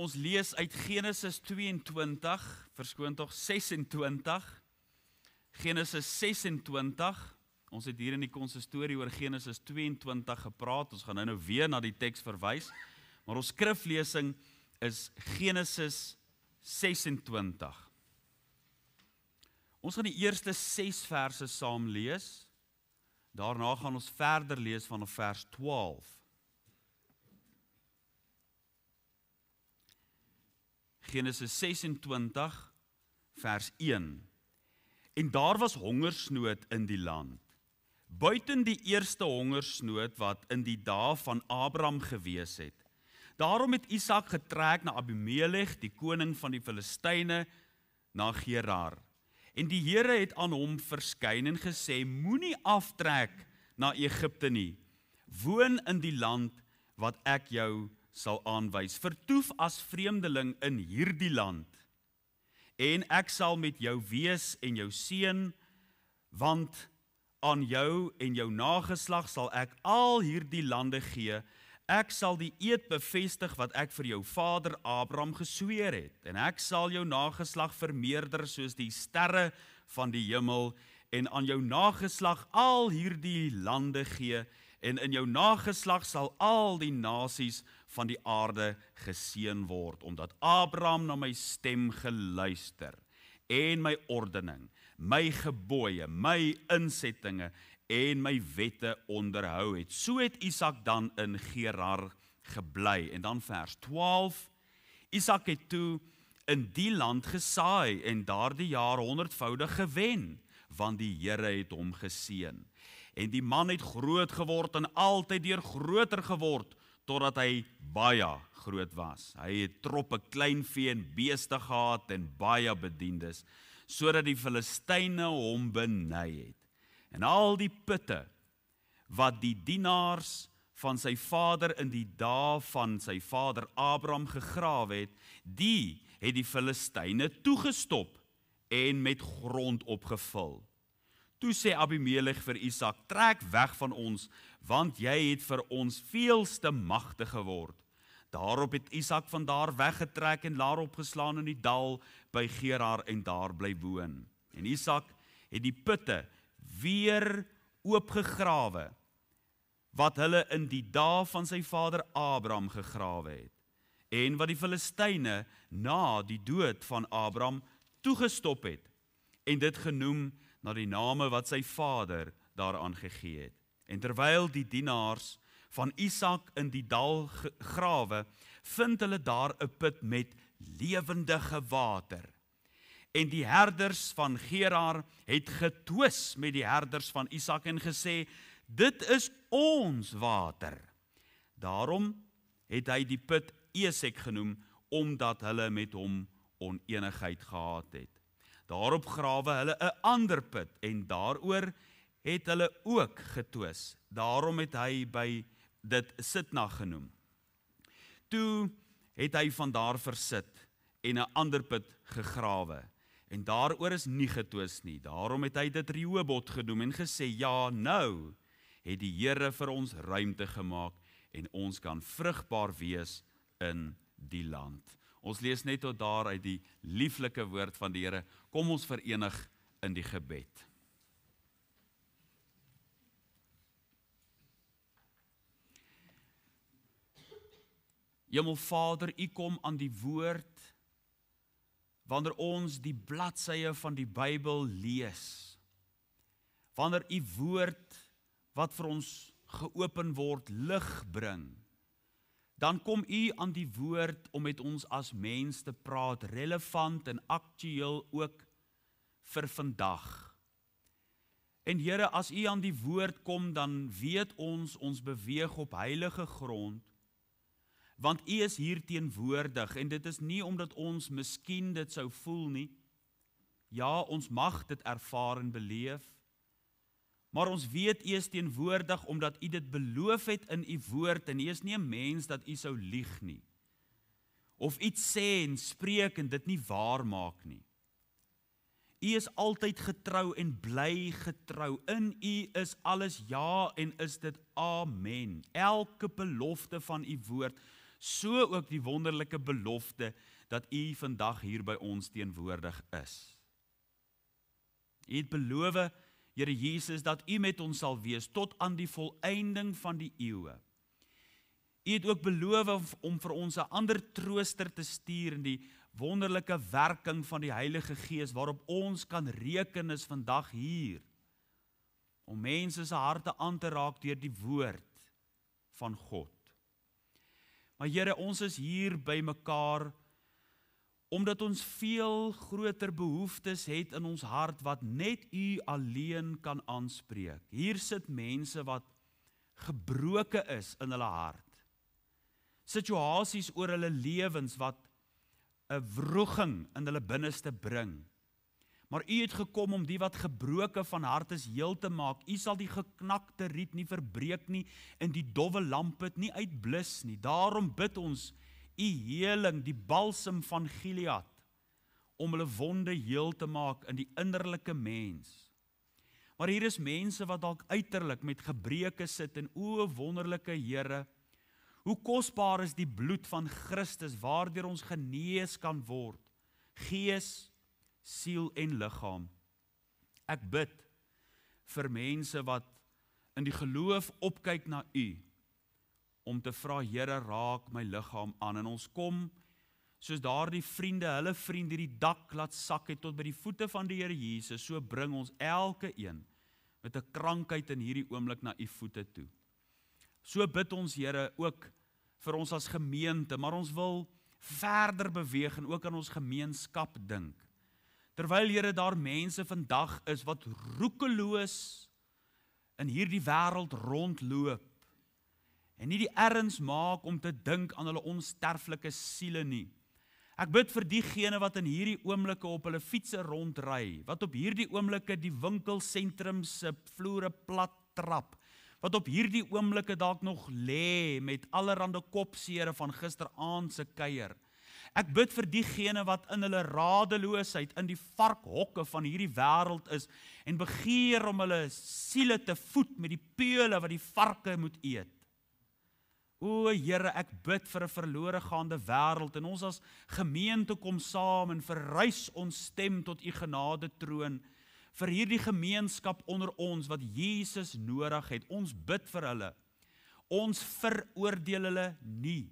Ons lees uit Genesis 22, verskoon tog 26, Genesis 26, ons het hier in die konsistorie oor Genesis 22 gepraat, ons gaan nou weer na die teks verwys, maar ons skriflesing is Genesis 26. Ons gaan die eerste 6 verse saam lees, daarna gaan ons verder lees vanaf vers 12. Genesis 26, vers 1. En daar was hongersnood in die land. Buiten die eerste hongersnood wat in die dae van Abraham gewees het. Daarom het Isak getrek na Abimelech, die koning van die Filistyne, na Gerar. En die Here het aan hom verskyn en gesê, moenie aftrek na Egipte nie. Woon in die land wat ek jou sal aanwys. Vertoef as vreemdeling in hierdie land. En ek sal met jou wees en jou seun, want aan jou en jou nageslag sal ek al hierdie lande gee. Ek sal die eed bevestig wat ek vir jou vader Abraham gesweer het. En ek sal jou nageslag vermeerder soos die sterre van die hemel. En aan jou nageslag al hierdie lande gee. En in jou nageslag sal al die nasies van die aarde geseën word, omdat Abraham na my stem geluister, en my ordening, my gebooie, my insettinge, en my wette onderhou het. So het Isak dan in Gerar gebly. En dan vers 12, Isak het toe in die land gesaai, en daardie jaar 100voudig gewen, want die Here het hom geseën. En die man het groot geword en altyd deur groter geword, totdat hy baie groot was. Hy het troppe kleinvee en beeste gehad en baie bediendes, sodat die Filistyne hom beny het. En al die putte, wat die dienaars van sy vader in die dae van sy vader Abraham gegrawe het, die het die Filistyne toegestop en met grond opgevul. Toe sê Abimelech vir Isak, trek weg van ons, want jy het vir ons veelste magte geword. Daarop het Isak van daar weggetrek en laar opgeslaan in die dal by Gerar en daar bly woon. En Isak het die putte weer oopgegrawe, wat hulle in die dae van sy vader Abraham gegrawe het. En wat die Filistyne na die dood van Abraham toegestop het, en dit genoem na die name wat sy vader daaraan gegee het. En terwyl die dienaars van Isak in die dal grawe, vind hulle daar 'n put met lewendige water. En die herders van Gerar het getwis met die herders van Isak en gesê, dit is ons water. Daarom het hy die put Esek genoem, omdat hulle met hom onenigheid gehad het. Daarop grawe hulle 'n ander put, en daaroor het hulle ook getwis. Daarom het hy by dit Sitna genoem. Toe het hy van daar versit, en 'n ander put gegrawe. En daaroor is nie getwis nie. Daarom het hy dit Rehobot genoem en gesê, ja, nou het die Here vir ons ruimte gemaak, en ons kan vrugbaar wees in die land. Ons lees net tot daar uit die lieflike woord van die Here. Kom ons verenig in die gebed. Hemelvader, U kom aan die woord, wanneer ons die bladsye van die Bybel lees. Wanneer U woord, wat vir ons geopen word, lig bring. Dan kom U aan die woord om met ons as mens te praat, relevant en aktueel ook vir vandag. En Here, as U aan die woord kom, dan weet ons beweeg op heilige grond, want U is hier teenwoordig, en dit is nie omdat ons miskien dit sou voel nie. Ja, ons mag dit ervaar en beleef, maar ons weet U is teenwoordig omdat U dit beloof het in U woord, en U is nie 'n mens dat U sou lieg nie. Of iets sê en spreek en dit nie waar maak nie. U is altyd getrou en bly getrou. In U is alles ja en is dit amen. Elke belofte van U woord, so ook die wonderlike belofte dat U vandag hier by ons teenwoordig is. U het beloof, Here Jesus, dat U met ons sal wees tot aan die volëinding van die eeue. U het ook beloof om vir ons 'n ander trooster te stuur in die wonderlike werking van die Heilige Gees waarop ons kan reken is vandag hier, om mense se harte aan te raak deur die woord van God. Maar Here, ons is hier by mekaar omdat ons veel groter behoeftes het in ons hart wat net U alleen kan aanspreek. Hier sit mense wat gebroke is in hulle hart. Situasies oor hulle lewens wat 'n wroging in hulle binneste bring. Maar U het gekom om die wat gebroke van hart is heel te maak. U sal die geknakte riet nie verbreek nie en die dowwe lampet nie uitblus nie. Daarom bid ons U heling, die balsem van Gilead, om hulle wonde heel te maak in die innerlike mens. Maar hier is mense wat dalk uiterlik met gebreke sit en o wonderlike Here, hoe kosbaar is die bloed van Christus waardeur ons genees kan word, gees, siel en liggaam. Ek bid vir mense wat in die geloof opkyk na U, om te vra, Here, raak my liggaam aan, en ons kom, soos daardie vriende, hulle vriende die dak laat sak het tot by die voete van die Here Jesus, so bring ons elke een met 'n krankheid in hierdie oomblik na U voete toe. So bid ons, Here, ook vir ons as gemeente, maar ons wil verder beweeg en ook aan ons gemeenskap dink. Terwyl, Here, daar mense vandag is wat roekeloos in hierdie wêreld rondloop en nie die erns maak om te dink aan hulle onsterflike siele nie. Ek bid vir diegene wat in hierdie oomblikke op hulle fietsse rondry, wat op hierdie oomblikke die winkelsentrums se vloere plat trap, wat op hierdie oomblikke dalk nog lê met allerhande kopseere van gisteraand se kuier. Ek bid vir diegene wat in hulle radeloosheid in die varkhokke van hierdie wêreld is en begeer om hulle siele te voed met die peule wat die varke moet eet. O Here, ek bid vir 'n verlore gaande wêreld en ons as gemeente kom saam en verrys ons stem tot U genade troon vir hierdie gemeenskap onder ons wat Jesus nodig het. Ons bid vir hulle. Ons veroordeel hulle nie,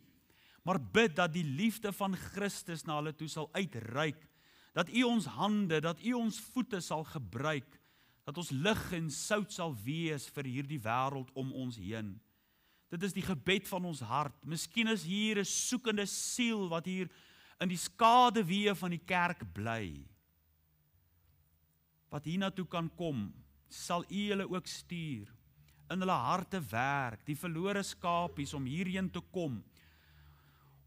maar bid dat die liefde van Christus na hulle toe sal uitreik, dat U ons hande, dat U ons voete sal gebruik, dat ons lig en sout sal wees vir hierdie wêreld om ons heen. Dit is die gebed van ons hart. Miskien is hier 'n soekende siel wat hier in die skaduwee van die kerk bly. Wat hiernatoe kan kom, sal U hulle ook stuur, in hulle harte werk, die verlore skapies om hierheen te kom,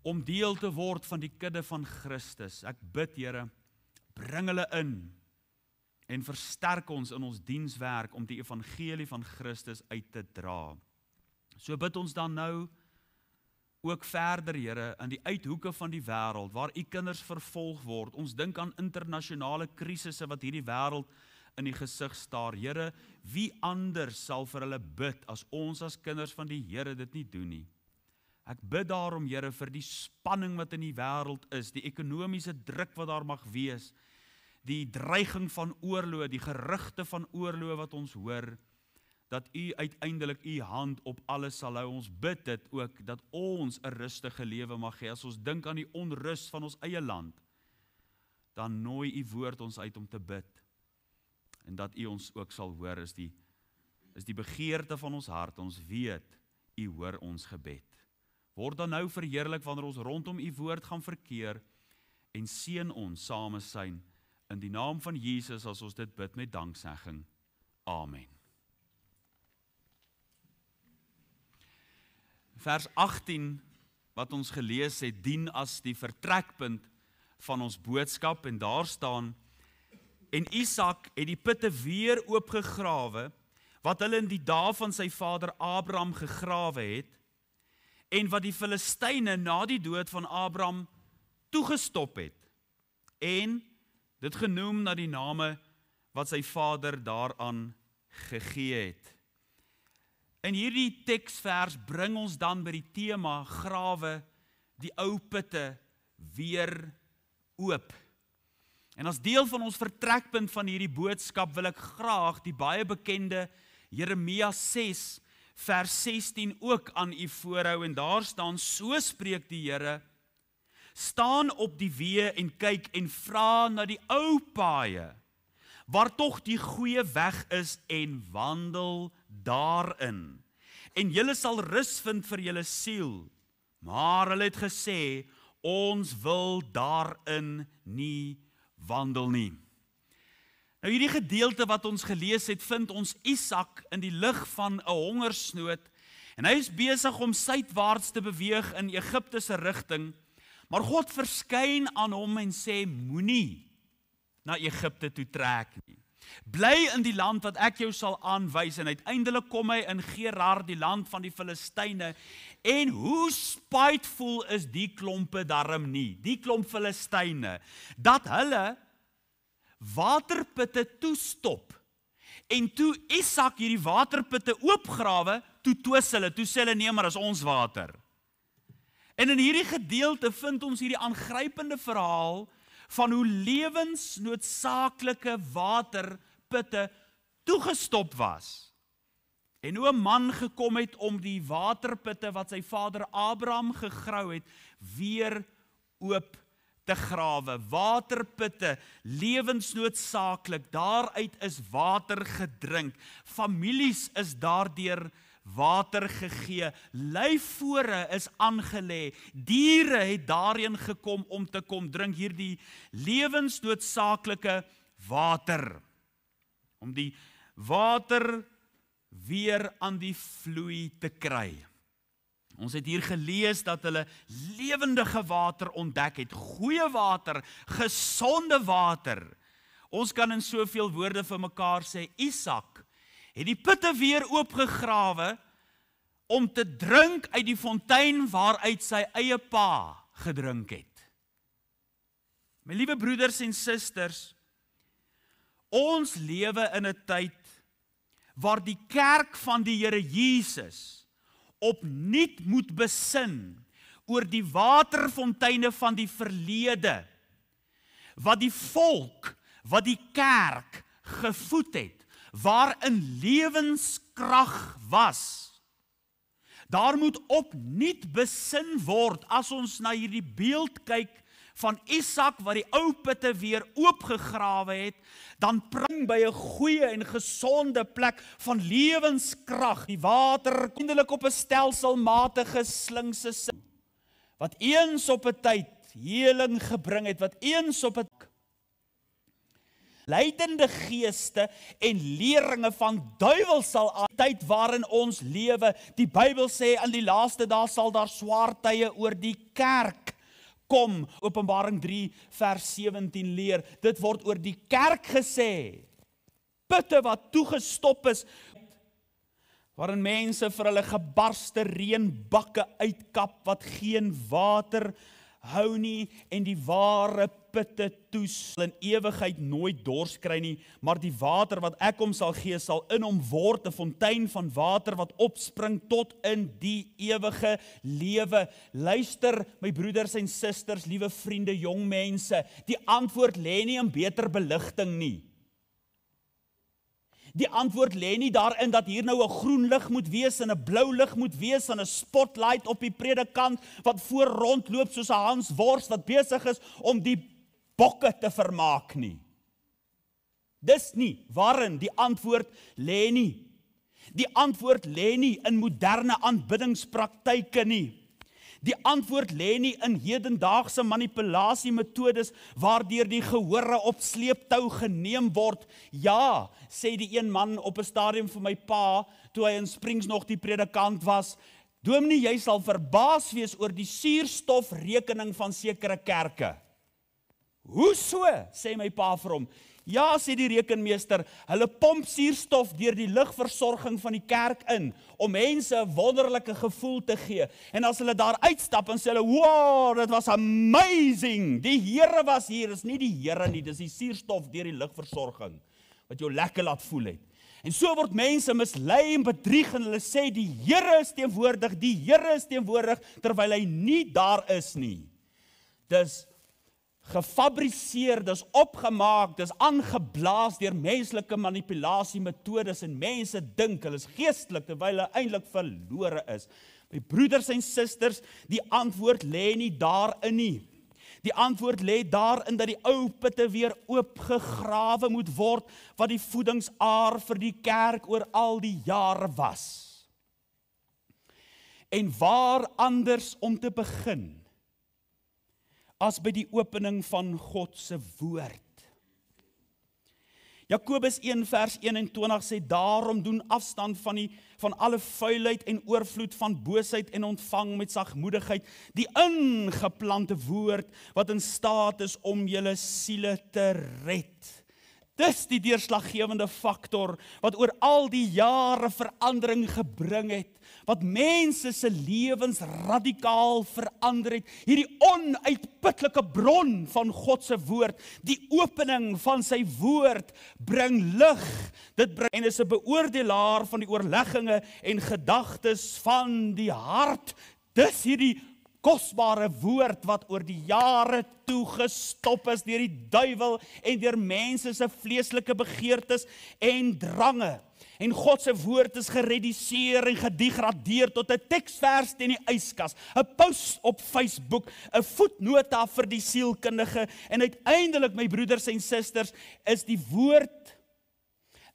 om deel te word van die kudde van Christus. Ek bid, Here, bring hulle in en versterk ons in ons dienswerk om die evangelie van Christus uit te dra. So bid ons dan nou ook verder, Here, in die uithoeke van die wêreld, waar U kinders vervolg word. Ons dink aan internasionale krisisse wat hierdie wêreld in die gesig staar. Here, wie anders sal vir hulle bid as ons as kinders van die Here dit nie doen nie? Ek bid daarom, Here, vir die spanning wat in die wêreld is, die ekonomiese druk wat daar mag wees, die dreiging van oorlog, die gerugte van oorlog wat ons hoor, dat U uiteindelik U hand op alles sal hou. Ons bid dit ook, dat ons 'n rustige lewe mag hê. As ons dink aan die onrus van ons eie land, dan nooi U woord ons uit om te bid. En dat U ons ook sal hoor, is die begeerte van ons hart. Ons weet, U hoor ons gebed. Word dan nou verheerlik wanneer ons rondom U woord gaan verkeer, en seën ons samesyn in die naam van Jesus as ons dit bid met danksegging. Amen. Vers 18 wat ons gelees het, dien as die vertrekpunt van ons boodskap, en daar staan: en Isak het die putte weer oopgegrawe wat hulle in die dae van sy vader Abraham gegrawe het, en wat die Filistyne na die dood van Abraham toegestop het, en dit genoem na die name wat sy vader daaraan gegee het. In hierdie teksvers bring ons dan by die tema grawe die ou putte weer oop. En as deel van ons vertrekpunt van hierdie boodskap wil ek graag die baie bekende Jeremia 6 vers 16 ook aan u voorhou en daar staan, so spreek die Here, staan op die weë en kyk en vra na die ou paaie, waar tog die goeie weg is en wandel daarin. En julle sal rus vind vir julle siel. Maar hulle het gesê, ons wil daarin nie wandel nie. Nou hierdie gedeelte wat ons gelees het, vind ons Isak in die lig van 'n hongersnood en hy is besig om suidwaarts te beweeg in Egipte se rigting, maar God verskyn aan hom en sê, moenie na Egipte toe trek nie. Bly in die land wat ek jou sal aanwys en uiteindelik kom hy in Gerar, die land van die Filistyne. En hoe spiteful is die klompe darm nie, die klomp Filistyne, dat hulle waterputte toestop. En toe Isak hierdie waterputte oopgrawe, toe twis hulle, toe sê hulle nee, maar is ons water. En in hierdie gedeelte vind ons hierdie aangrypende verhaal van hoe lewensnoodsaaklike waterputte toegestop was. En hoe 'n man gekom het om die waterputte wat sy vader Abraham gegrou het, weer oop te grawe. Waterputte, lewensnoodsaaklik, daaruit is water gedrink. Families is daardeur water gegee, lyfvore is aangelê, diere het daarheen gekom om te kom drink hierdie lewensnoodsaaklike water, om die water weer aan die vloei te kry. Ons het hier gelees dat hulle lewendige water ontdek het, goeie water, gesonde water. Ons kan in soveel woorde vir mekaar sê, Isak het die putte weer oopgegrawe om te drink uit die fontein waaruit sy eie pa gedrink het. My liewe broeders en susters, ons lewe in 'n tyd waar die kerk van die Here Jesus opnuut moet besin oor die waterfonteine van die verlede, wat die volk, wat die kerk gevoed het, waarin lewenskrag was. Daar moet opnuut besin word as ons na hierdie beeld kyk van Isak wat die ou putte weer oopgegrawe het, dan bring by 'n goeie en gesonde plek van lewenskrag die water eindelik op 'n stelselmatige slinkse sin, wat eens op 'n tyd heling gebring het, wat eens op 'n leidende geeste en leringe van duiwel sal aan die tyd waarin ons lewe. Die Bybel sê in die laaste dae sal daar swaar tye oor die kerk kom. Openbaring 3 vers 17 leer, dit word oor die kerk gesê. Putte wat toegestop is, waarin mense vir hulle gebarste reënbakke uitkap wat geen water hou nie en die ware putte toes in ewigheid nooit dors kry nie, maar die water wat ek hom sal gee sal in hom word 'n fontein van water wat opspring tot in die ewige lewe. Luister my broeders en susters, liewe vriende, jong mense, die antwoord lê nie in beter beligting nie. Die antwoord lê nie daarin dat hier nou 'n groen lig moet wees en 'n blou lig moet wees en 'n spotlight op die predikant wat voor rondloop soos 'n Hans Wors wat besig is om die bokke te vermaak nie. Dis nie waarin die antwoord lê nie. Die antwoord lê nie in moderne aanbiddingspraktyke nie. Die antwoord lê nie in hedendaagse manipulasiemetodes waardeur die gehore op sleeptou geneem word. Ja, sê die een man op 'n stadium vir my pa, toe hy in Springs nog die predikant was, Dominee, jy sal verbaas wees oor die suurstofrekening van sekere kerke. Hoe so? Sê my pa vir hom. Ja, sê die rekenmeester, hulle pomp suurstof deur die lugversorging van die kerk in, om mense 'n wonderlike gevoel te gee. En as hulle daar uitstap en sê hulle, wow, dit was amazing, die Here was hier, is nie die Here nie, dis die suurstof deur die lugversorging, wat jou lekker laat voel het. En so word mense mislei en bedrieg en hulle sê die Here is teenwoordig, terwyl hy nie daar is nie. Dis gefabriseer, dis opgemaak, dis aangeblaas deur menslike manipulasiemetodes en mense dink hulle is geestelik terwyl hulle eintlik verlore is. My broeders en susters, die antwoord lê nie daarin nie. Die antwoord lê daarin dat die ou putte weer oopgegrawe moet word, wat die voedingsaar vir die kerk oor al die jare was. En waar anders om te begin, as by die opening van God se woord. Jakobus 1 vers 21 sê, daarom doen afstand van alle vuilheid en oorvloed van boosheid en ontvang met sagmoedigheid die ingeplante woord wat in staat is om julle siele te red. Dis die deurslaggewende faktor wat oor al die jare verandering gebring het, wat mense se lewens radikaal verander het. Hierdie onuitputlike bron van God se woord, die opening van sy woord bring lig. Dit bring en is 'n beoordelaar van die oorlegginge en gedagtes van die hart. Dis hierdie kosbare woord wat oor die jare toegestop is deur die duiwel en deur mense se vleeslike begeertes en drange. En God se woord is gereduseer en gedegradeer tot 'n teksvers teen die yskas, 'n post op Facebook, 'n voetnota vir die sielkundige en uiteindelik, my broeders en susters, is die woord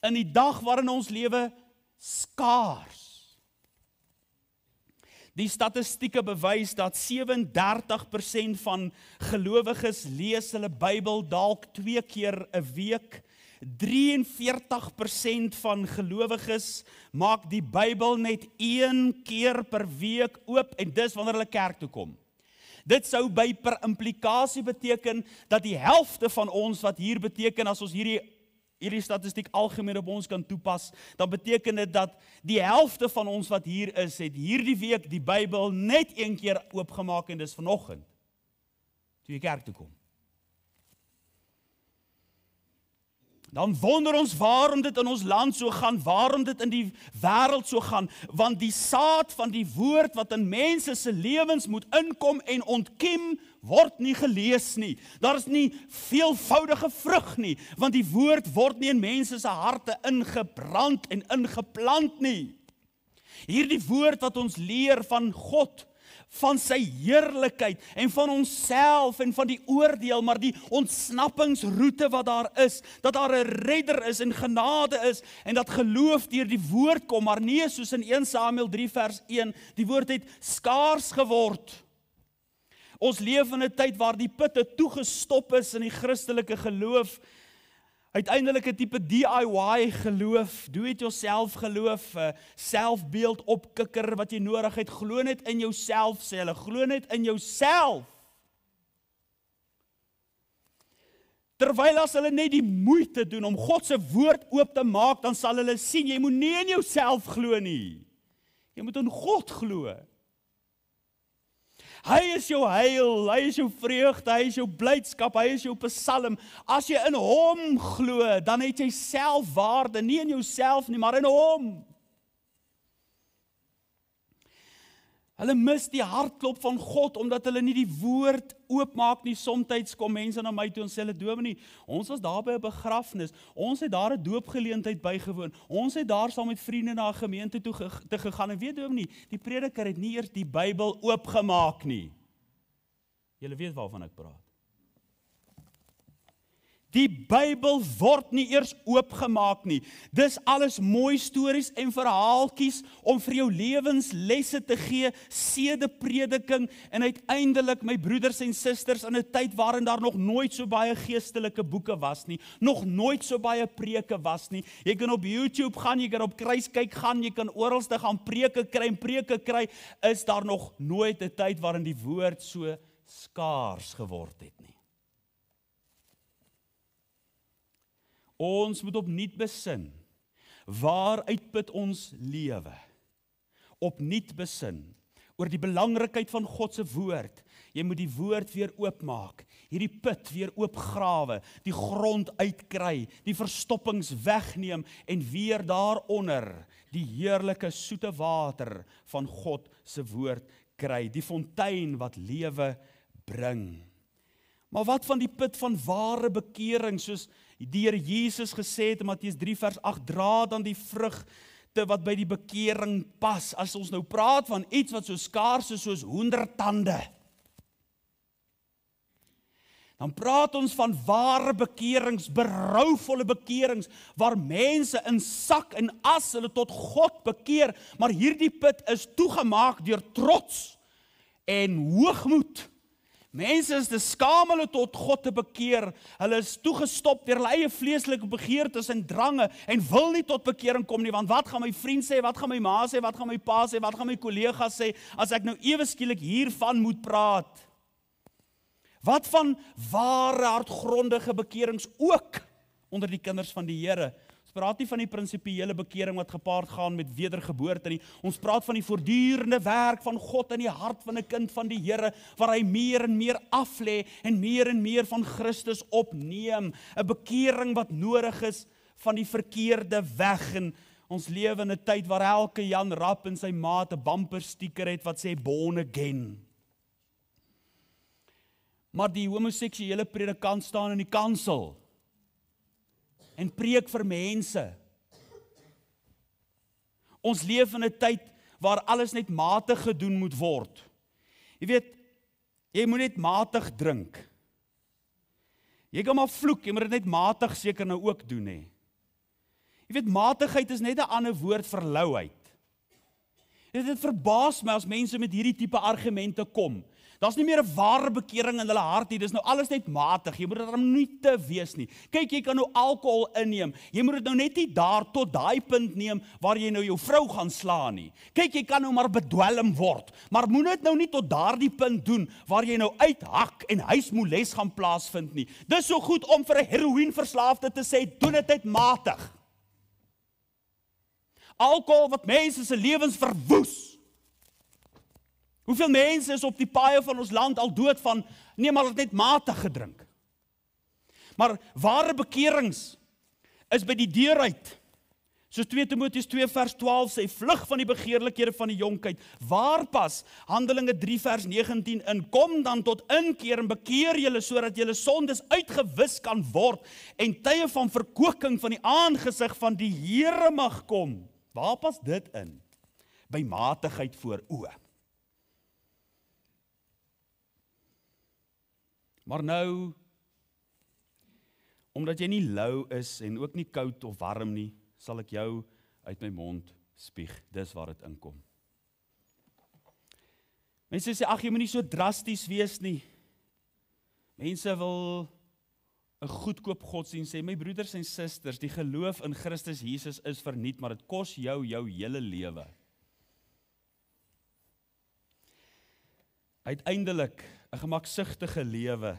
in die dag waarin ons lewe skaars. Die statistieke bewys dat 37% van gelowiges lees hulle Bybel dalk 2 keer 'n week. 43% van gelowiges maak die Bybel net 1 keer per week oop en dis wanneer hulle kerk toe kom. Dit sou by per implikasie beteken dat die helfte van ons wat hier beteken as ons hierdie statistiek algemeen op ons kan toepas, dan beteken dit dat die helfte van ons wat hier is, het hierdie week die Bybel net 1 keer oopgemaak en dis vanoggend, toe jy kerk toe kom. Dan wonder ons waarom dit in ons land so gaan, waarom dit in die wêreld so gaan, want die saad van die woord wat in mense se lewens moet inkom en ontkiem, word nie gelees nie. Daar is nie veelvoudige vrug nie, want die woord word nie in mense se harte ingebrand en ingeplant nie. Hierdie woord wat ons leer van God, van sy heerlikheid en van onsself en van die oordeel, maar die ontsnappingsroete wat daar is, dat daar 'n redder is en genade is en dat geloof deur die woord kom, maar nie soos in 1 Samuel 3 vers 1, die woord het skaars geword. Ons leef in 'n tyd waar die putte toegestop is in die Christelike geloof, uiteindelik 'n tipe DIY geloof, do-it-yourself geloof, selfbeeld opkikker wat jy nodig het, glo net in jouself, sê hulle, glo net in jouself. Terwyl as hulle net die moeite doen om God se woord oop te maak, dan sal hulle sien, jy moet nie in jouself glo nie. Jy moet in God glo. Hy is jou heil, hy is jou vreugde, hy is jou blydskap, hy is jou psalm. As jy in hom glo, dan het jy selfwaarde, nie in jouself nie, maar in hom. Hulle mis die hartklop van God, omdat hulle nie die woord oopmaak nie. Somtyds kom mense na my toe en sê hulle, dominee, ons was daar by 'n begrafnis, ons het daar 'n doopgeleentheid bygewoon, ons het daar saam met vriende na 'n gemeente toe gegaan, en weet dominee, die prediker het nie eers die Bybel oopgemaak nie. Julle weet waarvan ek praat. Die Bybel word nie eers oopgemaak nie. Dis alles mooi stories en verhaaltjies om vir jou lewenslesse te gee, sedeprediking en uiteindelik, my broeders en susters, in 'n tyd waarin daar nog nooit so baie geestelike boeke was nie, nog nooit so baie preke was nie. Jy kan op YouTube gaan, jy kan op Kruiskyk gaan, jy kan oralste gaan preke kry en preke kry, is daar nog nooit 'n tyd waarin die woord so skaars geword het nie. Ons moet opnuut besin, waaruit put ons lewe? Opnuut besin, oor die belangrikheid van God se woord. Jy moet die woord weer oopmaak, hierdie put weer oopgrawe, die grond uitkry, die verstoppings wegneem en weer daaronder die heerlike soete water van God se woord kry, die fontein wat lewe bring. Maar wat van die put van ware bekering, soos die Here Jesus gesê het in Matteus 3 vers 8, dra dan die vrugte wat by die bekering pas. As ons nou praat van iets wat so skaars is soos hoendertande, dan praat ons van ware bekerings, berouvolle bekerings, waar mense in sak en as hulle tot God bekeer, maar hierdie put is toegemaak deur trots en hoogmoed. Mense is te skaam hulle tot God te bekeer, hulle is toegestop deur hulle eie vleeslike begeertes en drange, en wil nie tot bekering kom nie, want wat gaan my vriend sê, wat gaan my ma sê, wat gaan my pa sê, wat gaan my kollega sê, as ek nou ewe skielik hiervan moet praat? Wat van ware hartgrondige bekerings ook onder die kinders van die Here? Ons praat nie van die prinsipiële bekering wat gepaard gaan met wedergeboorte nie. Ons praat van die voortdurende werk van God in die hart van 'n kind van die Here, waar hy meer en meer aflê en meer van Christus opneem. 'n Bekering wat nodig is van die verkeerde weg. En ons lewe in 'n tyd waar elke Jan Rap en sy maat 'n bumper sticker het wat sê born again. Maar die homoseksuele predikant staan in die kansel en preek vir mense. Ons leef in 'n tyd waar alles net matig gedoen moet word. Jy weet, jy moet net matig drink. Jy kan maar vloek, jy moet dit net matig seker nou ook doen hè. Jy weet, matigheid is net 'n ander woord vir louheid. Dit verbaas my as mense met hierdie tipe argumente kom. Daar's nie meer 'n ware bekering in hulle hart nie, dis nou alles net matig, jy moet dit dan nie te wees nie. Kyk, jy kan nou alkohol inneem, jy moet dit nou net nie daar tot daai punt neem, waar jy nou jou vrou gaan slaan nie. Kyk, jy kan nou maar bedwelm word, maar moet dit nou nie tot daardie punt doen, waar jy nou uithak en huismoeles gaan plaasvind nie. Dis so goed om vir 'n heroïneverslaafde te sê, doen dit net matig. Alkohol wat mense se lewens verwoes. Hoeveel mense is op die paaie van ons land al dood van, nee, maar het net matig gedrink. Maar ware bekerings is by die deur uit. Soos 2 Timoteus 2 vers 12 sê, vlug van die begeerlikhede van die jonkheid. Waar pas Handelinge 3 vers 19 in? Kom dan tot inkeer en bekeer julle, sodat julle sondes uitgewis kan word en tye van verkoeking van die aangesig van die Here mag kom. Waar pas dit in? By matigheid voor oë. Maar nou, omdat jy nie lou is en ook nie koud of warm nie, sal ek jou uit my mond spieg. Dis waar dit inkom. Mense sê, ag, jy moet nie so drasties wees nie. Mense wil 'n goedkoop godsdienst sê, my broeders en susters, die geloof in Christus Jesus is verniet, maar dit kos jou hele lewe. Uiteindelik 'n gemaksugtige lewe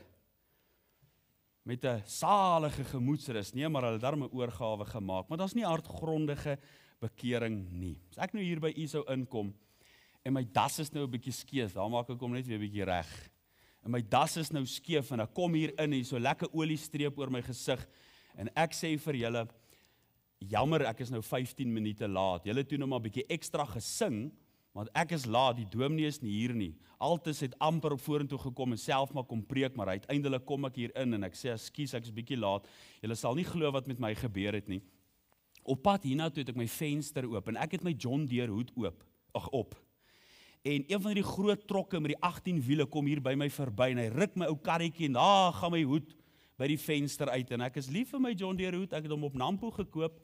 met 'n salige gemoedsrus. Nee, maar hulle het daarmee 'n oorgawe gemaak, maar daar's nie hartgrondige bekering nie. As ek nou hier by u sou inkom en my das is nou 'n bietjie skeef, dan maak ek hom net weer 'n bietjie reg. En my das is nou skeef en ek kom hier in en so lekker oliestreep oor my gesig en ek sê vir julle, jammer, ek is nou 15 minute laat. Julle het toe nou maar 'n bietjie ekstra gesing, want ek is laat, die dominee is nie hier nie. Altes het amper op vorentoe gekom en self maar kom preek, maar uiteindelik kom ek hier in en ek sê, ekskuus, ek is bietjie laat. Julle sal nie glo wat met my gebeur het nie. Op pad hiernatoe het ek my venster oop en ek het my John Deere hoed op. En een van die groot trokke met die 18 wiele kom hier by my verby en hy ruk my ou karretjie en daar gaan my hoed by die venster uit en ek is lief vir my John Deere hoed, ek het hom op Nampo gekoop.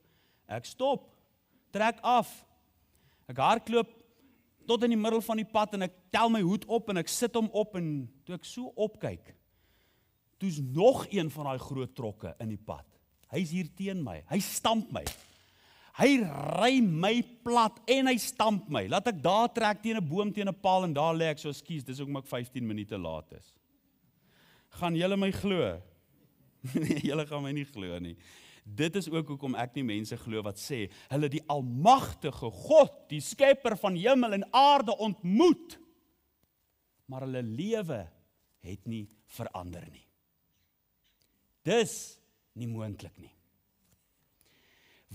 Ek stop, trek af. Ek hardloop tot in die middel van die pad en ek tel my hoed op en ek sit hom op en toe ek so opkyk, toe's nog een van daai groot trokke in die pad. Hy's hier teen my, hy stamp my. Hy ry my plat en hy stamp my. Laat ek daar trek teen 'n boom, teen 'n paal en daar lê ek so ekskuus, dis hoekom ek 15 minute laat is. Gaan julle my glo? Nee, julle gaan my nie glo nie. Dit is ook hoekom ek nie mense glo wat sê, hulle die almagtige God, die skepper van hemel en aarde ontmoet. maar hulle lewe het nie verander nie. Dis nie moontlik nie.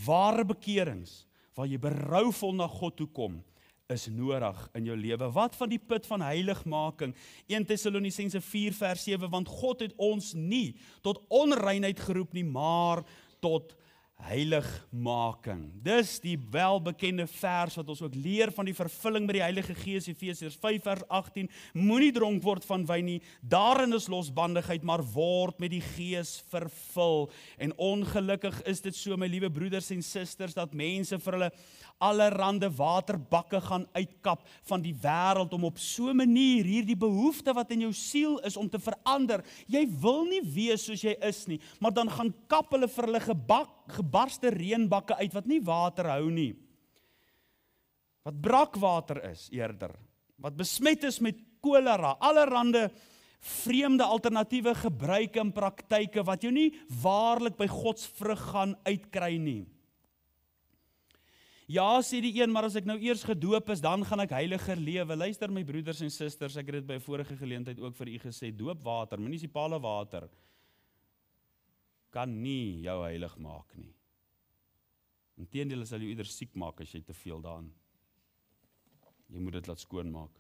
Ware bekerings, waar jy berouvol na God toe kom, is nodig in jou lewe. Wat van die put van heiligmaking? 1 Tessalonisense 4 vers 7, want God het ons nie tot onreinheid geroep nie, maar tot heiligmaking. Dis die welbekende vers wat ons ook leer van die vervulling met die Heilige Gees, Efesiërs 5 vers 18, moenie dronk word van wyn nie, daarin is losbandigheid, maar word met die Gees vervul. En ongelukkig is dit so, my liewe broeders en susters, dat mense vir hulle allerhande waterbakke gaan uitkap van die wêreld om op so 'n manier hierdie behoefte wat in jou siel is om te verander. Jy wil nie wees soos jy is nie, maar dan gaan kap hulle vir hulle gebarste reënbakke uit wat nie water hou nie. Wat brakwater is eerder, wat besmet is met kolera, allerhande vreemde alternatiewe gebruike en praktyke wat jou nie waarlik by Gods vrug gaan uitkry nie. Ja, sê die een, maar as ek nou eers gedoop is, dan gaan ek heiliger lewe. Luister my broeders en susters, ek het dit by 'n vorige geleentheid ook vir u gesê, doopwater, munisipale water, kan nie jou heilig maak nie. Inteendeel sal jou eerder siek maak as jy te veel daarin. Jy moet dit laat skoonmaak.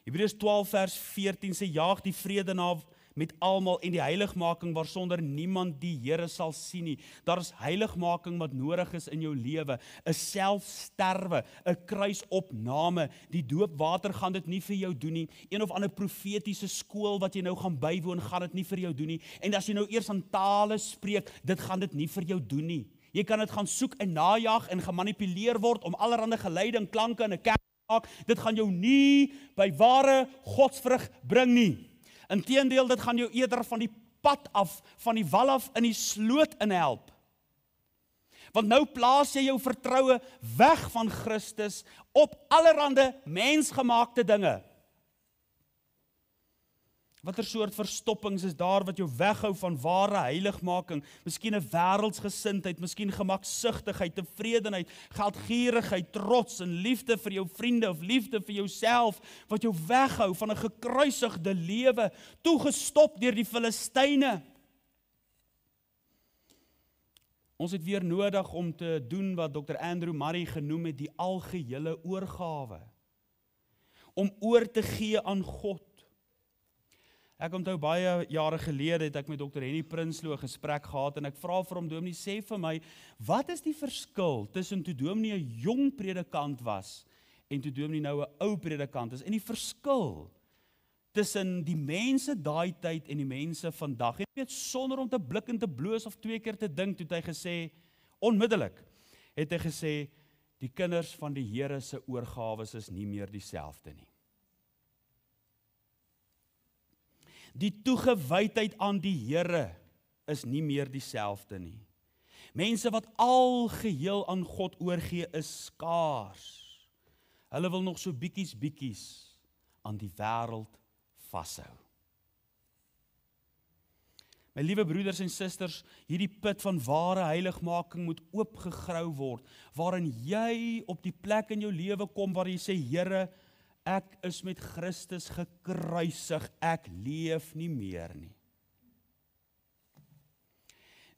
Hebreërs 12 vers 14 sê, jaag die vrede na met almal en die heiligmaking waarsonder niemand die Here sal sien nie. Daar is heiligmaking wat nodig is in jou lewe, 'n selfsterwe, 'n kruisopname. Die doopwater gaan dit nie vir jou doen nie. Een of ander profetiese skool wat jy nou gaan bywoon, gaan dit nie vir jou doen nie. En as jy nou eers aan tale spreek, dit gaan dit nie vir jou doen nie. Jy kan dit gaan soek en najag en gemanipuleer word om allerhande geluide en klanke in 'n kerk te maak. Dit gaan jou nie by ware godsvrug bring nie. Inteendeel, dit gaan jou eerder van die pad af, van die wal af in die sloot inhelp. Want nou plaas jy jou vertroue weg van Christus op allerhande mensgemaakte dinge. Watter soort verstoppings is daar wat jou weghou van ware heiligmaking? Miskien 'n wêreldsgesindheid, miskien gemaksigtigheid, tevredenheid, geldgierigheid, trots en liefde vir jou vriende of liefde vir jouself, wat jou weghou van 'n gekruisigde lewe, toegestop deur die Filistyne. Ons het weer nodig om te doen wat Dr. Andrew Murray genoem het, die algehele oorgawe. Om oor te gee aan God. Ek onthou baie jare gelede het ek met Dr. Henny Prinsloo 'n gesprek gehad en ek vra vir hom, dominee, sê vir my, wat is die verskil tussen toe dominee 'n jong predikant was en toe dominee nou 'n ou predikant is? En die verskil tussen die mense daai tyd en die mense vandag. En jy weet, sonder om te blik en te bloos of 2 keer te dink, het hy gesê, onmiddellik, het hy gesê, die kinders van die Here se oorgawes is nie meer dieselfde nie. Die toegewydheid aan die Here is nie meer dieselfde nie. Mense wat al geheel aan God oorgee is skaars. Hulle wil nog so bietjies aan die wêreld vashou. My liewe broeders en susters, hierdie put van ware heiligmaking moet oopgegrou word, waarin jy op die plek in jou lewe kom waar jy sê, Here, ek is met Christus gekruisig, ek leef nie meer nie.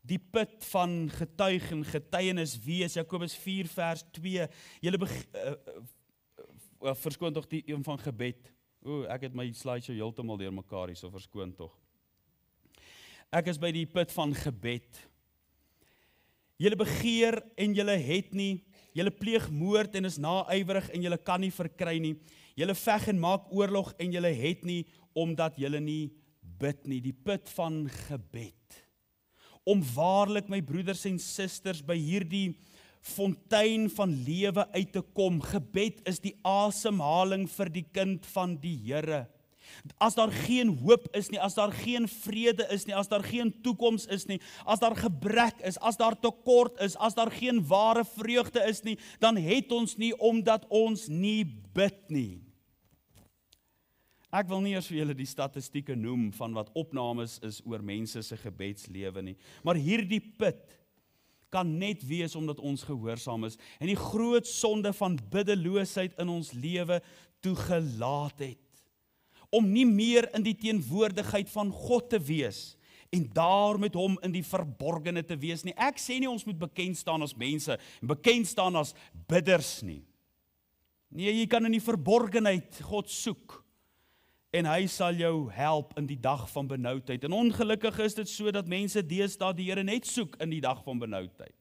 Die put van getuig en getuienis wees, Jakobus 4 vers 2, julle verskoon tog die een van gebed. Ek het my slideshow heeltemal deur mekaar hier, so verskoon tog. Ek is by die put van gebed. Julle begeer en julle het nie, julle pleeg moord en is naaiwerig en julle kan nie verkry nie. Julle veg en maak oorlog en julle het nie, omdat julle nie bid nie. Die put van gebed. Om waarlik, my broeders en susters, by hierdie fontein van lewe uit te kom. Gebed is die asemhaling vir die kind van die Here. As daar geen hoop is nie, as daar geen vrede is nie, as daar geen toekoms is nie, as daar gebrek is, as daar tekort is, as daar geen ware vreugde is nie, dan het ons nie omdat ons nie bid nie. Ek wil nie eers vir julle die statistieke noem van wat opnames is oor mense se gebedslewe nie, maar hierdie put kan net wees omdat ons gehoorsaam is en die groot sonde van biddeloosheid in ons lewe toegelaat het. om nie meer in die teenwoordigheid van God te wees, en daar met hom in die verborgene te wees nie. Ek sê nie ons moet bekend staan as mense, en bekend staan as bidders nie. Nee, jy kan in die verborgenheid God soek, en hy sal jou help in die dag van benoudheid. En ongelukkig is dit so dat mense deesdae die Here net soek in die dag van benoudheid.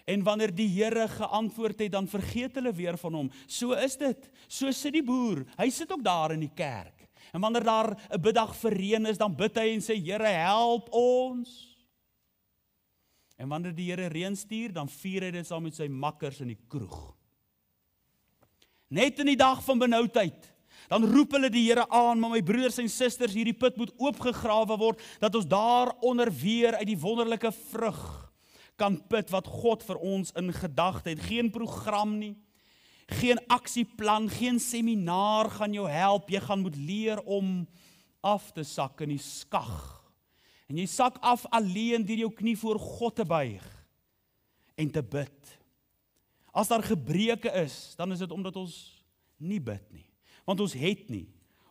En wanneer die Here geantwoord het, dan vergeet hulle weer van hom. So is dit. So sit die boer. Hy sit ook daar in die kerk. En wanneer daar 'n biddag vir reën is, dan bid hy en sê, Here, help ons. En wanneer die Here reën stuur, dan vier hy dit saam met sy makkers in die kroeg. Net in die dag van benoudheid, dan roep hulle die Here aan, maar my broeders en susters, hierdie put moet oopgegrawe word, dat ons daaronder weer uit die wonderlike vrug kan put wat God vir ons in gedagte het. Geen program nie, geen aksieplan, geen seminaar gaan jou help. Jy gaan moet leer om af te sak in die skag. En jy sak af alleen deur jou knie voor God te buig en te bid. As daar gebreke is, dan is dit omdat ons nie bid nie. Want ons het nie,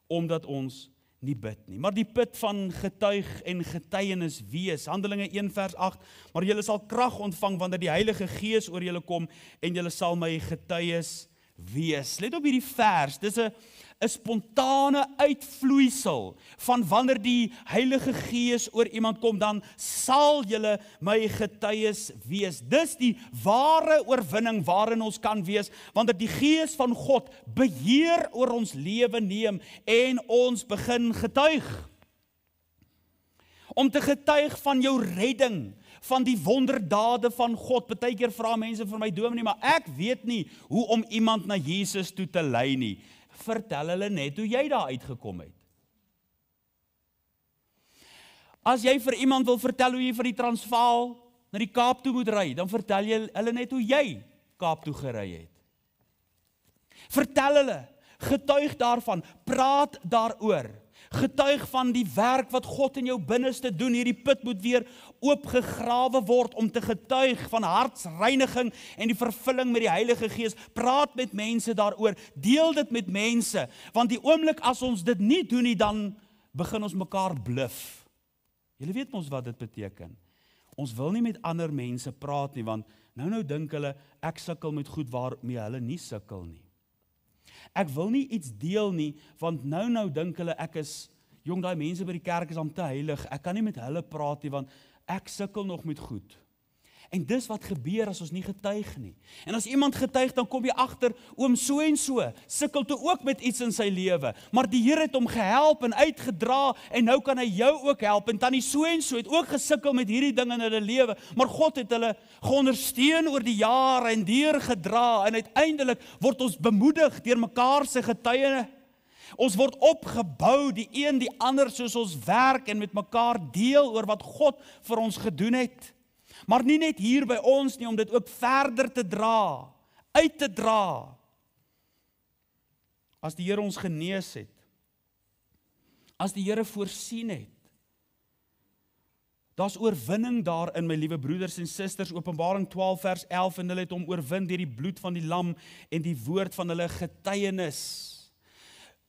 omdat ons nie bid nie. Maar die put van getuig en getuienis wees, Handelinge 1 vers 8, maar julle sal krag ontvang wanneer die Heilige Gees oor julle kom en julle sal my getuies wees. Let op hierdie vers, dis 'n spontane uitvloeisel van wanneer die Heilige Gees oor iemand kom, dan sal julle my getuies wees. Dis die ware oorwinning waarin ons kan wees, wanneer die Gees van God beheer oor ons lewe neem en ons begin getuig. Om te getuig van jou redding, van die wonderdade van God. Partykeer vra mense vir my, dominee, maar ek weet nie hoe om iemand na Jesus toe te lei nie. Vertel hulle net hoe jy daar uitgekom het. As jy vir iemand wil vertel hoe jy van die Transvaal na die Kaap toe moet ry, dan vertel jy hulle net hoe jy Kaap toe gery het. Vertel hulle, getuig daarvan, praat daaroor. Getuig van die werk wat God in jou binneste doen. Hierdie put moet weer oopgegrawe word om te getuig van hartsreiniging en die vervulling met die Heilige Gees. Praat met mense daaroor, deel dit met mense, want die oomblik as ons dit nie doen nie, dan begin ons mekaar bluf. Julle weet mos wat dit beteken. Ons wil nie met ander mense praat nie, want nou dink hulle, ek sukkel met goed waarmee hulle nie sukkel nie. Ek wil nie iets deel nie, want nou dink hulle, ek is, daai mense by die kerk is te heilig, ek kan nie met hulle praat nie, want ek sukkel nog met goed. En dis wat gebeur as ons nie getuig nie. En as iemand getuig, dan kom jy agter, oom so en so, sukkel toe ook met iets in sy lewe, maar die Here het hom gehelp en uitgedra, en nou kan hy jou ook help, en tannie so en so het ook gesukkel met hierdie ding in hulle lewe, maar God het hulle geondersteun oor die jare en deurgedra, en uiteindelik word ons bemoedig deur mekaar se getuie. Ons word opgebou, die een die ander, soos ons werk en met mekaar deel oor wat God vir ons gedoen het. Maar nie net hier by ons nie, om dit ook verder te dra, uit te dra. As die Here ons genees het, as die Here voorsien het, daar's oorwinning daarin, my liewe broeders en susters. Openbaring 12 vers 11, en hulle het hom oorwin deur die bloed van die lam en die woord van hulle getuienis.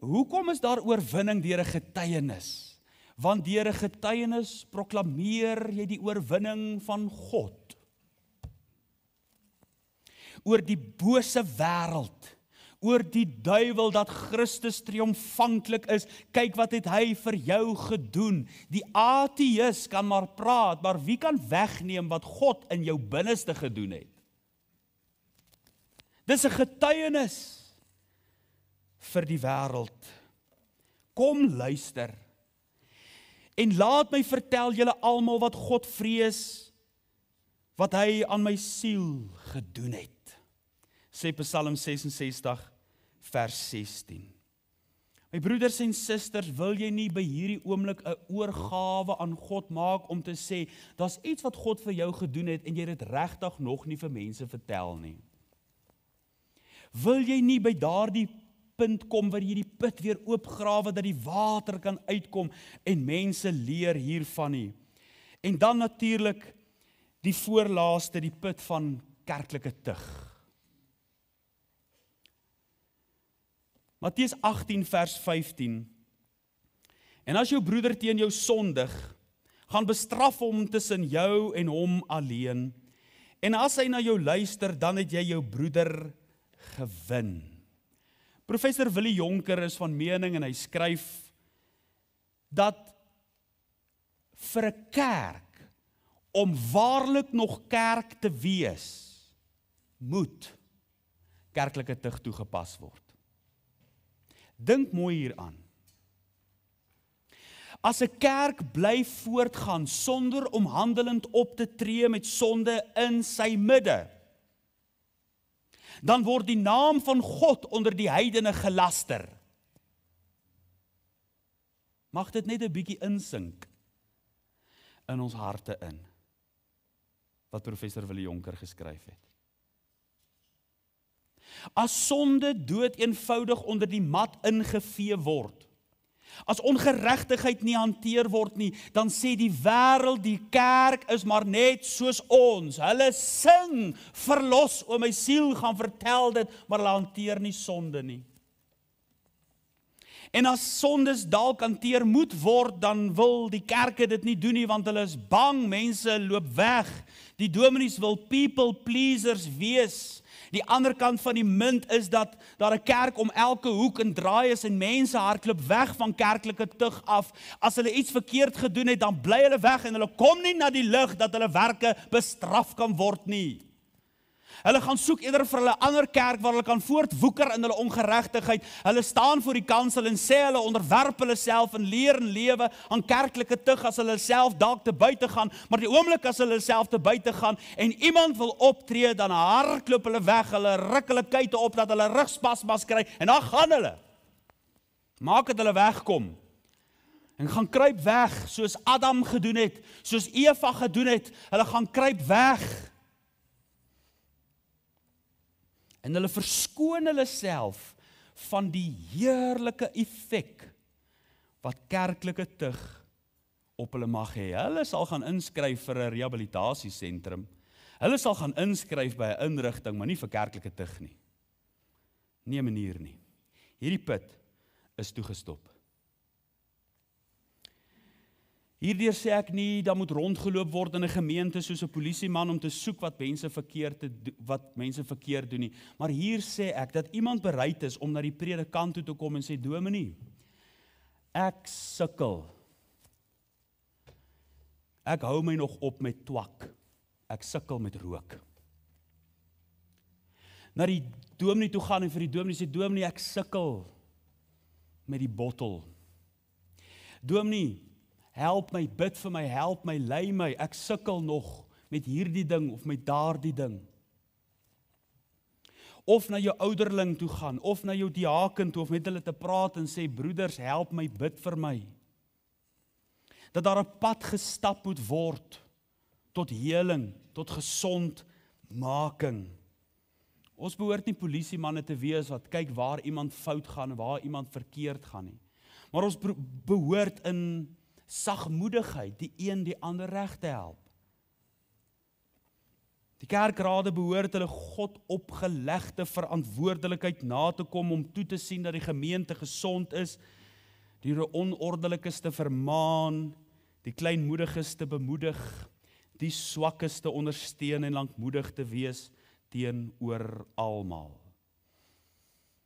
Hoekom is daar oorwinning deur 'n getuienis? Want deur 'n getuienis proklameer jy die oorwinning van God oor die bose wêreld, oor die duiwel, dat Christus triomfantlik is. Kyk wat het hy vir jou gedoen. Die ateïs kan maar praat, maar wie kan wegneem wat God in jou binneste gedoen het? Dis 'n getuienis vir die wêreld. Kom luister. En laat my vertel julle almal wat God vrees, wat hy aan my siel gedoen het. Sê Psalm 66 vers 16. My broeders en susters, wil jy nie by hierdie oomblik 'n oorgawe aan God maak om te sê, daar's iets wat God vir jou gedoen het en jy dit regtig nog nie vir mense vertel nie. Wil jy nie by daardie punt kom waar jy die put weer oopgrawe, dat die water kan uitkom en mense leer hiervan nie. En dan natuurlik die voorlaaste, die put van kerklike tug. Matteus 18 vers 15, En as jou broeder teen jou sondig, gaan bestraf hom tussen jou en hom alleen. En as hy na jou luister, dan het jy jou broeder gewin. Professor Willie Jonker is van mening en hy skryf dat vir 'n kerk om waarlik nog kerk te wees, moet kerklike tug toegepas word. Dink mooi hieraan. As 'n kerk bly voortgaan sonder om handelend op te tree met sonde in sy midde, dan word die naam van God onder die heidene gelaster. Mag dit net 'n bietjie insink in ons harte in, wat professor Willie Jonker geskryf het. As sonde dood eenvoudig onder die mat ingevee word, as ongeregtigheid nie hanteer word nie, dan sê die wêreld, die kerk is maar net soos ons. Hulle sing, verlos, o my siel, gaan vertel dit, maar hulle hanteer nie sonde nie. En as sondes dalk hanteer moet word, dan wil die kerke dit nie doen nie, want hulle is bang, mense loop weg. Die dominees wil people pleasers wees. Die ander kant van die munt is dat daar 'n kerk om elke hoek en draai is en mense hardloop weg van kerklike tug af. As hulle iets verkeerd gedoen het, dan bly hulle weg en hulle kom nie na die lig dat hulle werke bestraf kan word nie. Hulle gaan soek eerder vir hulle ander kerk waar hulle kan voortwoeker in hulle ongeregtigheid. Hulle staan voor die kansel en sê hulle onderwerp hulle self en leer en lewe aan kerklike tug as hulle self dalk te buite gaan, maar die oomblik as hulle self te buite gaan en iemand wil optree, dan hardloop hulle weg, hulle ruk hulle kuite op dat hulle rugspasmas kry en dan gaan hulle. Maak dit hulle wegkom. En gaan kruip weg, soos Adam gedoen het, soos Eva gedoen het. Hulle gaan kruip weg. En hulle verskoon hulle self van die heerlike effek wat kerklike tug op hulle mag hê. Hulle sal gaan inskryf vir 'n rehabilitasiesentrum. Hulle sal gaan inskryf by 'n inrigting, maar nie vir kerklike tug nie. Nie 'n manier nie. Hierdie put is toegestop. Hierdeur sê ek nie, daar moet rondgeloop word in 'n gemeente soos 'n polisieman om te soek wat mense verkeerd doen nie. Maar hier sê ek dat iemand bereid is om na die predikant toe te kom en sê, dominee, ek sukkel. Ek hou my nog op met twak. Ek sukkel met rook. Na die dominee toe gaan en vir die dominee sê, dominee, ek sukkel met die bottel. Dominee, help my, bid vir my, help my, lei my, ek sukkel nog met hierdie ding of met daardie ding. Of na jou ouderling toe gaan, of na jou diaken toe, of met hulle te praat en sê, broeders, help my, bid vir my. Dat daar 'n pad gestap moet word, tot heling, tot gesondmaking. Ons behoort nie polisiemanne te wees wat kyk waar iemand fout gaan en waar iemand verkeerd gaan nie. Maar ons behoort in sagmoedigheid die een die ander reg te help. Die kerkrade behoort hulle God opgelegde verantwoordelikheid na te kom om toe te sien dat die gemeente gesond is, die onordelikes te vermaan, die kleinmoediges te bemoedig, die swakkes te ondersteun en lankmoedig te wees teenoor almal.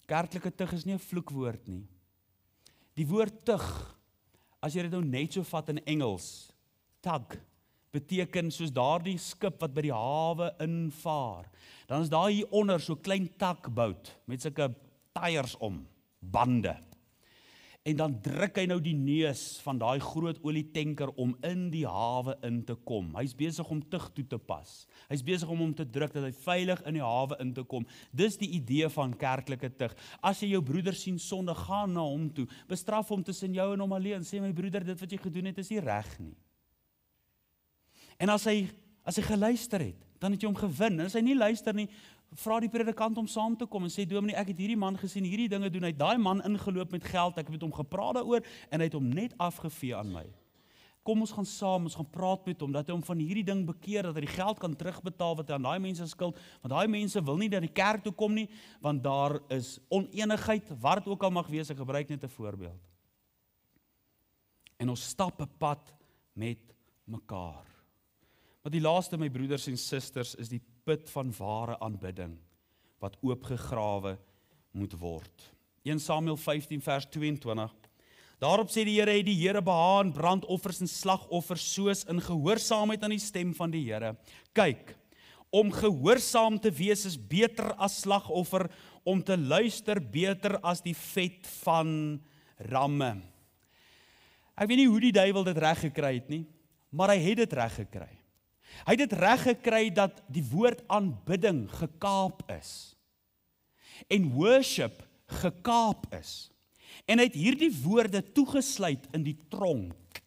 Kerklike tug is nie 'n vloekwoord nie. Die woord tug, as jy dit nou net so vat in Engels, tug, beteken soos daardie skip wat by die hawe invaar. Dan is daar hieronder so klein tugboot met sulke tyres om, bande. En dan druk hy nou die neus van daai groot olietanker om in die hawe in te kom. Hy's besig om tug toe te pas. Hy's besig om hom te druk dat hy veilig in die hawe in te kom. Dis die idee van kerklike tug. As jy jou broeder sien sonde, gaan na hom toe. Bestraf hom tussen jou en hom alleen. Sê my broeder, dit wat jy gedoen het is nie reg nie. En as hy geluister het, dan het jy hom gewin. En as hy nie luister nie, vra die predikant om saam te kom en sê, dominee, ek het hierdie man gesien, hierdie dinge doen, hy het daai man ingeloop met geld, ek het met hom gepraat daaroor, en hy het hom net afgevee aan my. Kom ons gaan saam, ons gaan praat met hom, dat hy hom van hierdie ding bekeer, dat hy die geld kan terugbetaal, wat hy aan daai mense skuld, want daai mense wil nie dat die kerk toe kom nie, want daar is onenigheid, waar het ook al mag wees, ek gebruik net 'n voorbeeld. en ons stap 'n pad met mekaar. Maar die laaste, my broeders en susters, is die put van ware aanbidding, wat oopgegrawe moet word. 1 Samuel 15 vers 22. Daarop sê die Here, het die Here behaag in brandoffers en slagoffers, soos in gehoorsaamheid aan die stem van die Here. Kyk, om gehoorsaam te wees is beter as slagoffer, om te luister beter as die vet van ramme. Ek weet nie hoe die duiwel dit reg gekry het nie, maar hy het dit reg gekry. Hy het dit reg gekry dat die woord aanbidding gekaap is en worship gekaap is. En hy het hierdie woorde toegesluit in die tronk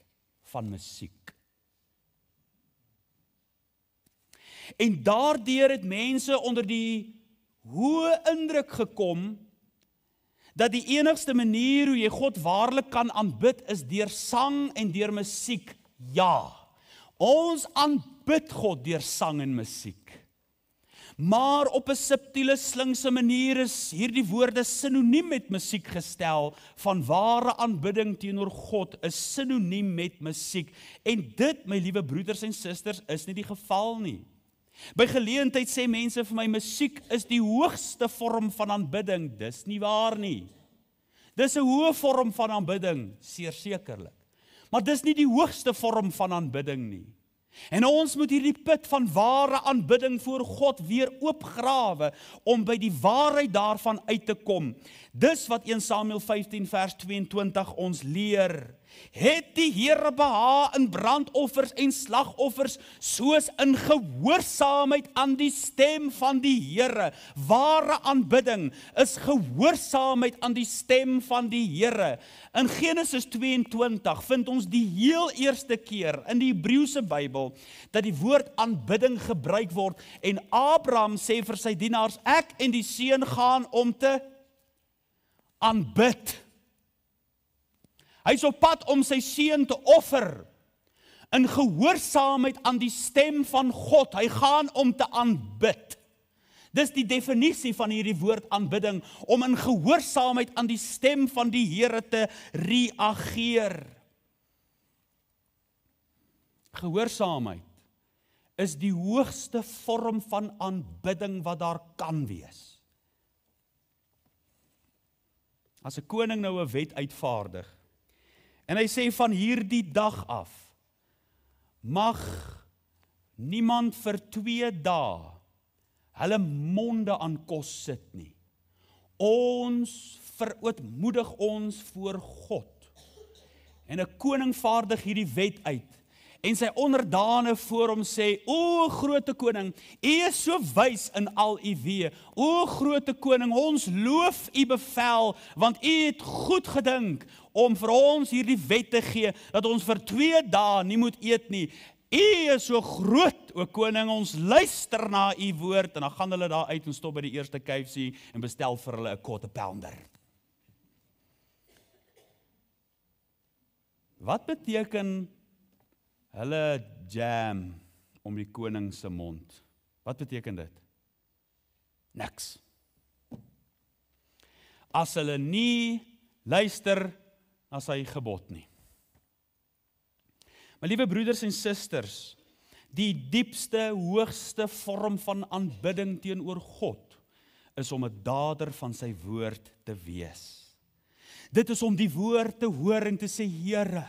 van musiek. En daardeur het mense onder die hoë indruk gekom dat die enigste manier hoe jy God waarlik kan aanbid is deur sang en deur musiek. Ja, ons aanbid God deur sang en musiek. Maar op 'n subtiele slinkse manier is hierdie woorde sinoniem met musiek gestel. Van ware aanbidding teenoor God is sinoniem met musiek. En dit, my liewe broeders en susters, is nie die geval nie. By geleentheid sê mense vir my, musiek is die hoogste vorm van aanbidding. Dis nie waar nie. Dis 'n hoë vorm van aanbidding, sekerlik. Maar dis nie die hoogste vorm van aanbidding nie. En ons moet hierdie put van ware aanbidding voor God weer oopgrawe, om by die waarheid daarvan uit te kom. Dis wat 1 Samuel 15 vers 22 ons leer. Het die Here behaag in brandoffers en slagoffers, soos in gehoorsaamheid aan die stem van die Here. Ware aanbidding is gehoorsaamheid aan die stem van die Here. In Genesis 22 vind ons die heel eerste keer in die Hebreëse Bybel dat die woord aanbidding gebruik word, en Abraham sê vir sy dienaars, ek en die seun gaan om te aanbid. Hy is op pad om sy seun te offer, in gehoorsaamheid aan die stem van God. Hy gaan om te aanbid. Dis die definisie van hierdie woord aanbidding, om in gehoorsaamheid aan die stem van die Here te reageer. Gehoorsaamheid is die hoogste vorm van aanbidding wat daar kan wees. As 'n koning nou 'n wet uitvaardig, en hy sê van hierdie dag af, mag niemand vir 2 dae hulle monde aan kos sit nie. Ons verootmoedig ons voor God. En 'n koning vaardig hierdie wet uit, en sy onderdane voor hom sê, o grote koning, u is so wys in al u weë. O grote koning, ons loof u bevel, want u het goed gedink om vir ons hierdie wet te gee, dat ons vir 2 dae nie moet eet nie. U is so groot, o koning, ons luister na u woord. En dan gaan hulle daar uit en stop by die eerste KFC en bestel vir hulle 'n quarter pounder. Wat beteken hulle jam om die koning se mond? Wat beteken dit? Niks. As hulle nie luister na sy gebod nie. My liewe broeders en susters, die diepste, hoogste vorm van aanbidding teenoor God is om 'n dader van sy woord te wees. Dit is om die woord te hoor en te sê, Here,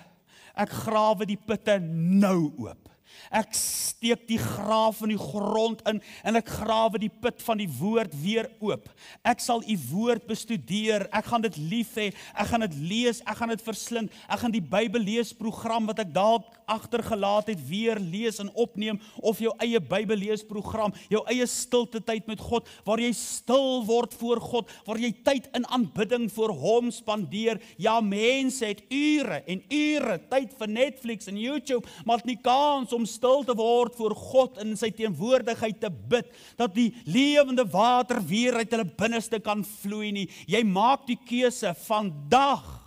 ek grawe die putte nou oop. Ek steek die graaf in die grond in, en ek grawe die put van die woord weer oop. Ek sal u woord bestudeer, ek gaan dit lief hê, ek gaan dit lees, ek gaan dit verslind, ek gaan die Bybelleesprogram wat ek dalk agtergelaat het, weer lees en opneem, of jou eie Bybelleesprogram, jou eie stilte tyd met God, waar jy stil word voor God, waar jy tyd in aanbidding voor hom spandeer. Ja, mense het ure en ure tyd vir Netflix en YouTube, maar het nie kans om stil te word voor God in sy teenwoordigheid te bid, dat die lewende water weer uit hulle binneste kan vloei nie. Jy maak die keuse vandag.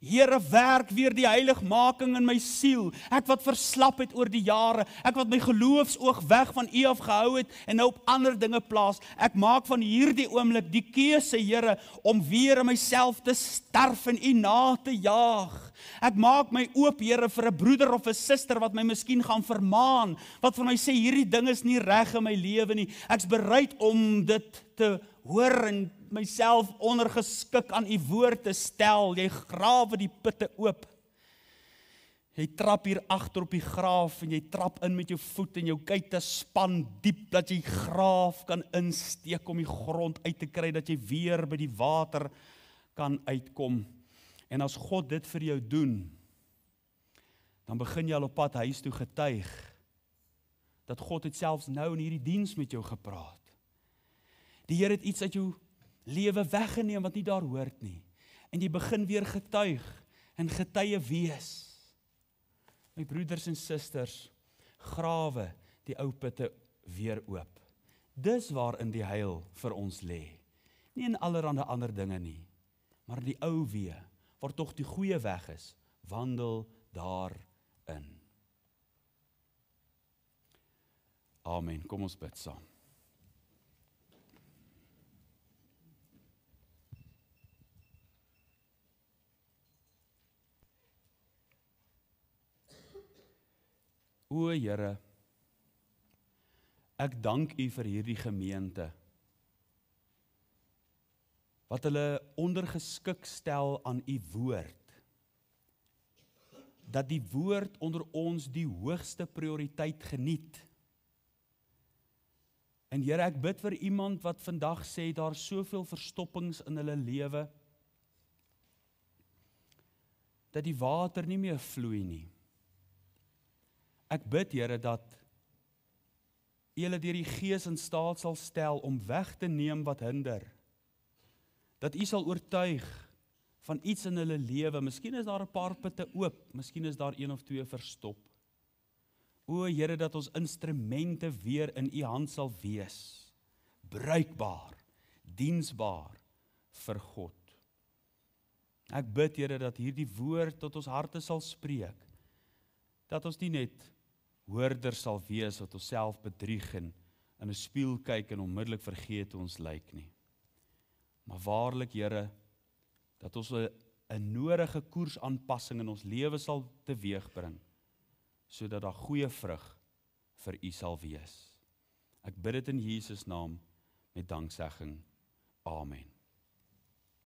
Here, werk weer die heiligmaking in my siel. Ek wat verslap het oor die jare, ek wat my geloofsoog weg van U af gehou het en nou op ander dinge plaas. Ek maak van hierdie oomblik die keuse, Here, om weer in myself te sterf en U na te jaag. Ek maak my oop, Here, vir 'n broeder of 'n suster wat my miskien gaan vermaan, wat vir my sê hierdie ding is nie reg in my lewe nie. Ek's bereid om dit te hoor en myself ondergeskik aan U woord te stel. Jy grawe die putte oop. Jy trap hier agter op die graaf en jy trap in met jou voet en jou kuite span diep dat jy graaf kan insteek om die grond uit te kry, dat jy weer by die water kan uitkom. En as God dit vir jou doen, dan begin jy al op pad huis toe getuig dat God het selfs nou in hierdie diens met jou gepraat. Die Here het iets uit jou lewe weggeneem wat nie daar hoort nie. En jy begin weer getuig en getuie wees. My broeders en susters, grawe die ou putte weer oop. Dis waarin die heil vir ons lê. Nie in allerhande ander dinge nie, maar in die ou wee, waar tog die goeie weg is, wandel daarin. Amen. Kom ons bid saam. O Here, ek dank U vir hierdie gemeente, wat hulle ondergeskik stel aan U woord, dat die woord onder ons die hoogste prioriteit geniet. En Here, ek bid vir iemand wat vandag sê, daar soveel verstoppings in hulle lewe, dat die water nie meer vloei nie. Ek bid, Here, dat U hulle deur die Gees in staat sal stel om weg te neem wat hinder. Dat U sal oortuig van iets in hulle lewe. Miskien is daar 'n paar putte oop, miskien is daar 1 of 2 verstop. O Here, dat ons instrumente weer in U hand sal wees. Bruikbaar, diensbaar vir God. Ek bid, Here, dat hierdie woord tot ons harte sal spreek. Dat ons nie net hoorders sal wees wat ons self bedrieg en in 'n spieël kyk en onmiddellik vergeet hoe ons lyk nie. Maar waarlik, Here, dat ons 'n nodige koersaanpassing in ons lewe sal teweegbring, sodat daar goeie vrug vir U sal wees. Ek bid dit in Jesus naam met danksegging. Amen.